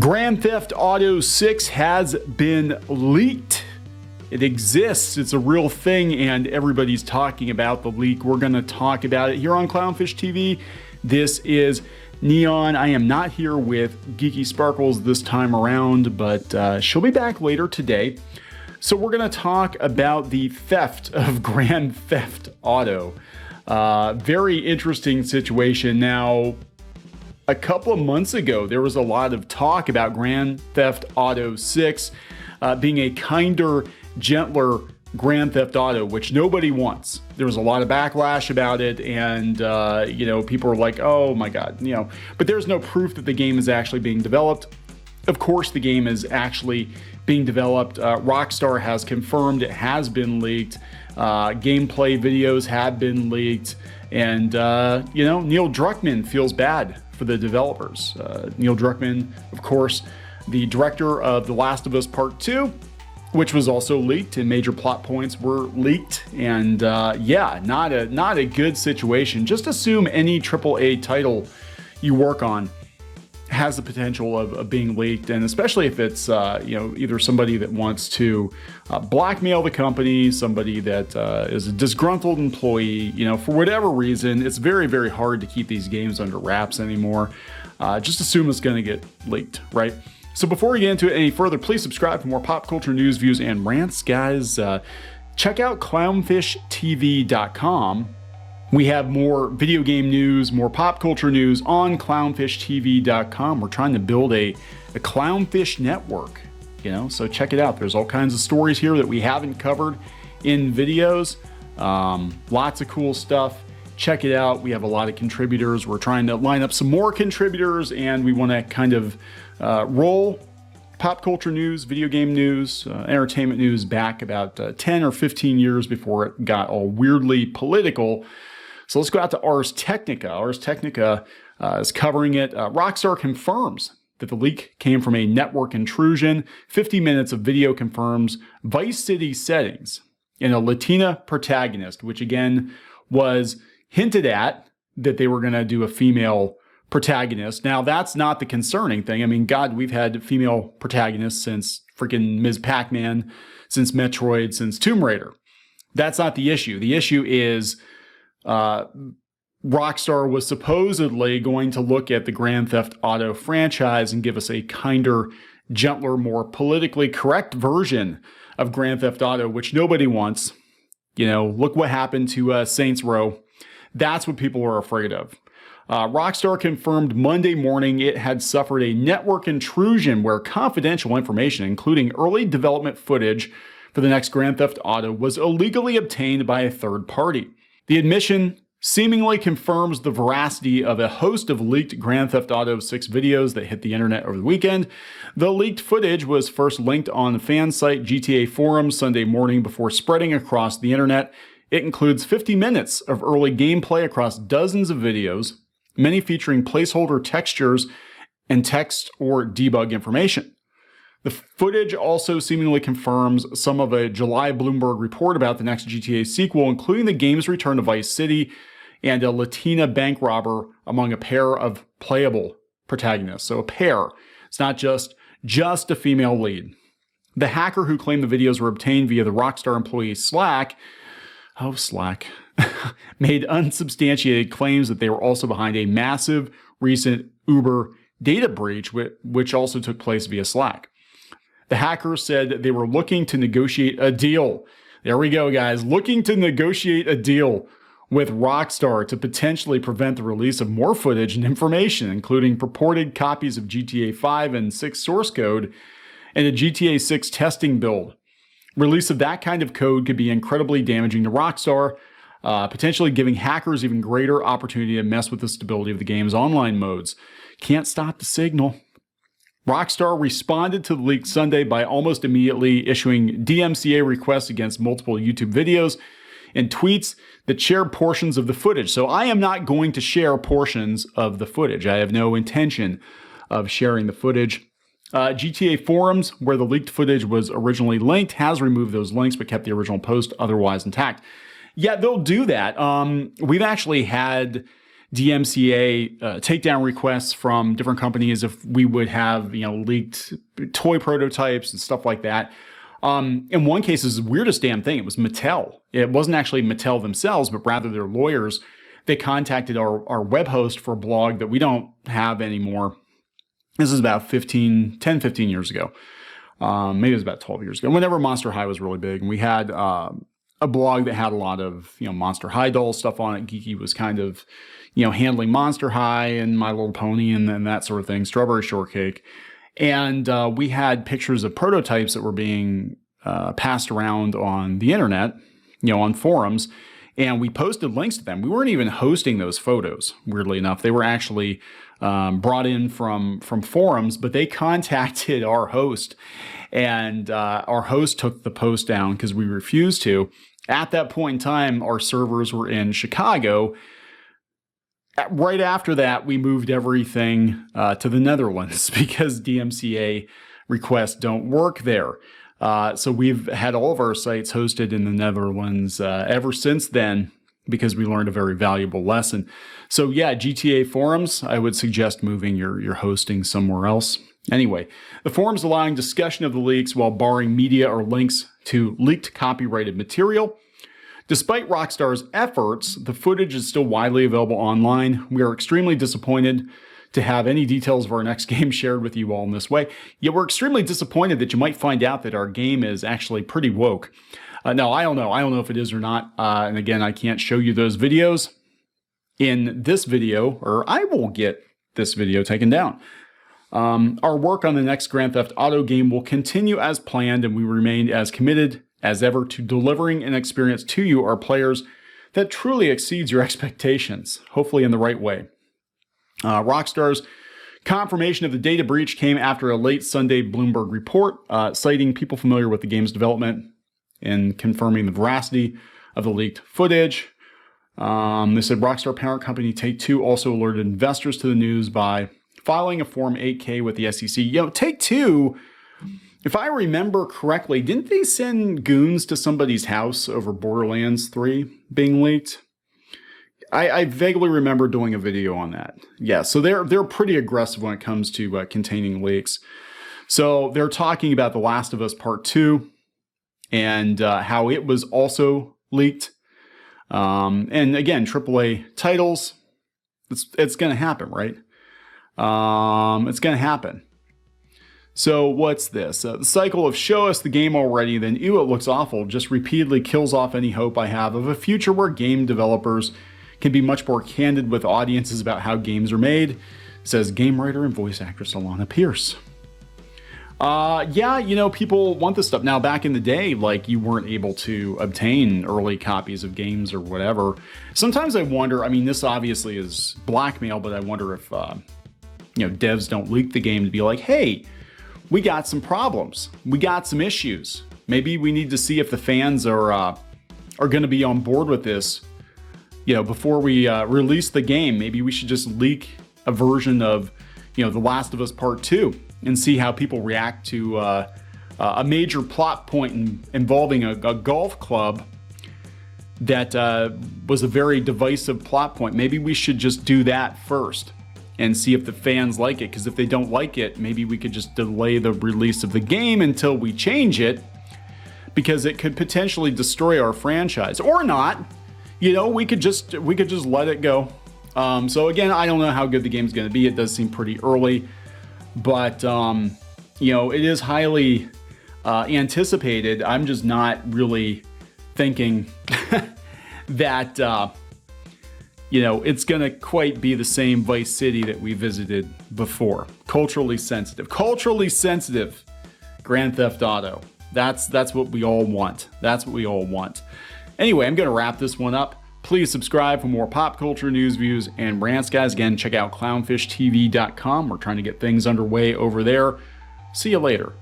Grand Theft Auto 6 has been leaked. It exists, it's a real thing, and everybody's talking about the leak. We're gonna talk about it here on Clownfish TV. This is Neon. I am not here with Geeky Sparkles this time around, but she'll be back later today. So we're gonna talk about the theft of Grand Theft Auto. Very interesting situation. Now, a couple of months ago, there was a lot of talk about Grand Theft Auto 6 being a kinder, gentler Grand Theft Auto, which nobody wants. There was a lot of backlash about it, and people were like, oh my god, but there's no proof that the game is actually being developed. Of course the game is actually being developed. Rockstar has confirmed it has been leaked. Gameplay videos have been leaked, and Neil Druckmann feels bad for the developers. Neil Druckmann, of course, the director of The Last of Us Part 2, which was also leaked, and major plot points were leaked. And not a good situation. Just assume any AAA title you work on has the potential of being leaked, and especially if it's either somebody that wants to blackmail the company, somebody that is a disgruntled employee, for whatever reason. It's very, very hard to keep these games under wraps anymore. Just assume it's going to get leaked, right? So before we get into it any further, please subscribe for more pop culture news, views, and rants, guys. Check out clownfishtv.com. We have more video game news, more pop culture news on clownfishtv.com. We're trying to build a clownfish network, so check it out. There's all kinds of stories here that we haven't covered in videos. Lots of cool stuff. Check it out. We have a lot of contributors. We're trying to line up some more contributors, and we want to kind of roll pop culture news, video game news, entertainment news back about 10 or 15 years before it got all weirdly political. So let's go out to Ars Technica. Ars Technica is covering it. Rockstar confirms that the leak came from a network intrusion. 50 minutes of video confirms Vice City settings in a Latina protagonist, which again was hinted at that they were going to do a female protagonist. Now, that's not the concerning thing. I mean, God, we've had female protagonists since freaking Ms. Pac-Man, since Metroid, since Tomb Raider. That's not the issue. The issue is Rockstar was supposedly going to look at the Grand Theft Auto franchise and give us a kinder, gentler, more politically correct version of Grand Theft Auto, which nobody wants. Look what happened to Saints Row. That's what people are afraid of. Rockstar confirmed Monday morning it had suffered a network intrusion where confidential information, including early development footage for the next Grand Theft Auto, was illegally obtained by a third party. The admission seemingly confirms the veracity of a host of leaked Grand Theft Auto 6 videos that hit the internet over the weekend. The leaked footage was first linked on the fan site GTA Forums Sunday morning before spreading across the internet. It includes 50 minutes of early gameplay across dozens of videos, many featuring placeholder textures and text or debug information. The footage also seemingly confirms some of a July Bloomberg report about the next GTA sequel, including the game's return to Vice City and a Latina bank robber among a pair of playable protagonists. So a pair. It's not just a female lead. The hacker who claimed the videos were obtained via the Rockstar employee Slack, made unsubstantiated claims that they were also behind a massive recent Uber data breach, which also took place via Slack. The hacker said they were looking to negotiate a deal. There we go, guys. Looking to negotiate a deal with Rockstar to potentially prevent the release of more footage and information, including purported copies of GTA 5 and 6 source code and a GTA 6 testing build. Release of that kind of code could be incredibly damaging to Rockstar, potentially giving hackers even greater opportunity to mess with the stability of the game's online modes. Can't stop the signal. Rockstar responded to the leak Sunday by almost immediately issuing DMCA requests against multiple YouTube videos and tweets that shared portions of the footage. So I am not going to share portions of the footage. I have no intention of sharing the footage. GTA Forums, where the leaked footage was originally linked, has removed those links but kept the original post otherwise intact. Yeah, they'll do that. We've actually had DMCA takedown requests from different companies if we would have, leaked toy prototypes and stuff like that. In one case, it's the weirdest damn thing. It was Mattel. It wasn't actually Mattel themselves, but rather their lawyers. They contacted our web host for a blog that we don't have anymore. This is about 10, 15 years ago. Maybe it was about 12 years ago, whenever Monster High was really big. And we had a blog that had a lot of, Monster High doll stuff on it. Geeky was kind of, handling Monster High and My Little Pony and that sort of thing, Strawberry Shortcake. And we had pictures of prototypes that were being passed around on the internet, on forums. And we posted links to them. We weren't even hosting those photos, weirdly enough. They were actually brought in from forums, but they contacted our host. And our host took the post down because we refused to. At that point in time, our servers were in Chicago. Right after that, we moved everything to the Netherlands because DMCA requests don't work there. So we've had all of our sites hosted in the Netherlands ever since then because we learned a very valuable lesson. So yeah, GTA forums, I would suggest moving your hosting somewhere else. Anyway, the forums allowing discussion of the leaks while barring media or links to leaked copyrighted material. Despite Rockstar's efforts, the footage is still widely available online. We are extremely disappointed to have any details of our next game shared with you all in this way. Yet we're extremely disappointed that you might find out that our game is actually pretty woke. No, I don't know. I don't know if it is or not. And again, I can't show you those videos in this video, or I will get this video taken down. Our work on the next Grand Theft Auto game will continue as planned, and we remain as committed as ever to delivering an experience to you, our players, that truly exceeds your expectations, hopefully in the right way. Rockstar's confirmation of the data breach came after a late Sunday Bloomberg report, citing people familiar with the game's development and confirming the veracity of the leaked footage. They said Rockstar parent company Take-Two also alerted investors to the news by filing a Form 8K with the SEC. Take-Two, if I remember correctly, didn't they send goons to somebody's house over Borderlands 3 being leaked? I vaguely remember doing a video on that. Yeah, so they're pretty aggressive when it comes to containing leaks. So they're talking about The Last of Us Part 2 and how it was also leaked. And again, AAA titles, it's going to happen, right? It's going to happen. So what's this? The cycle of show us the game already, then ew, it looks awful, just repeatedly kills off any hope I have of a future where game developers can be much more candid with audiences about how games are made, says game writer and voice actress Alana Pierce. Yeah, people want this stuff. Now, back in the day, you weren't able to obtain early copies of games or whatever. Sometimes I wonder, this obviously is blackmail, but I wonder if, devs don't leak the game to be like, hey, we got some problems. We got some issues. Maybe we need to see if the fans are going to be on board with this. Before we release the game, maybe we should just leak a version of, The Last of Us Part 2 and see how people react to a major plot point involving a golf club that was a very divisive plot point. Maybe we should just do that first and see if the fans like it. Because if they don't like it, maybe we could just delay the release of the game until we change it, because it could potentially destroy our franchise, or not. We could just let it go. So again, I don't know how good the game's going to be. It does seem pretty early, but it is highly anticipated. I'm just not really thinking that it's going to quite be the same Vice City that we visited before. Culturally sensitive Grand Theft Auto. That's what we all want. That's what we all want. Anyway, I'm going to wrap this one up. Please subscribe for more pop culture news, views, and rants, guys. Again, check out clownshishtv.com. We're trying to get things underway over there. See you later.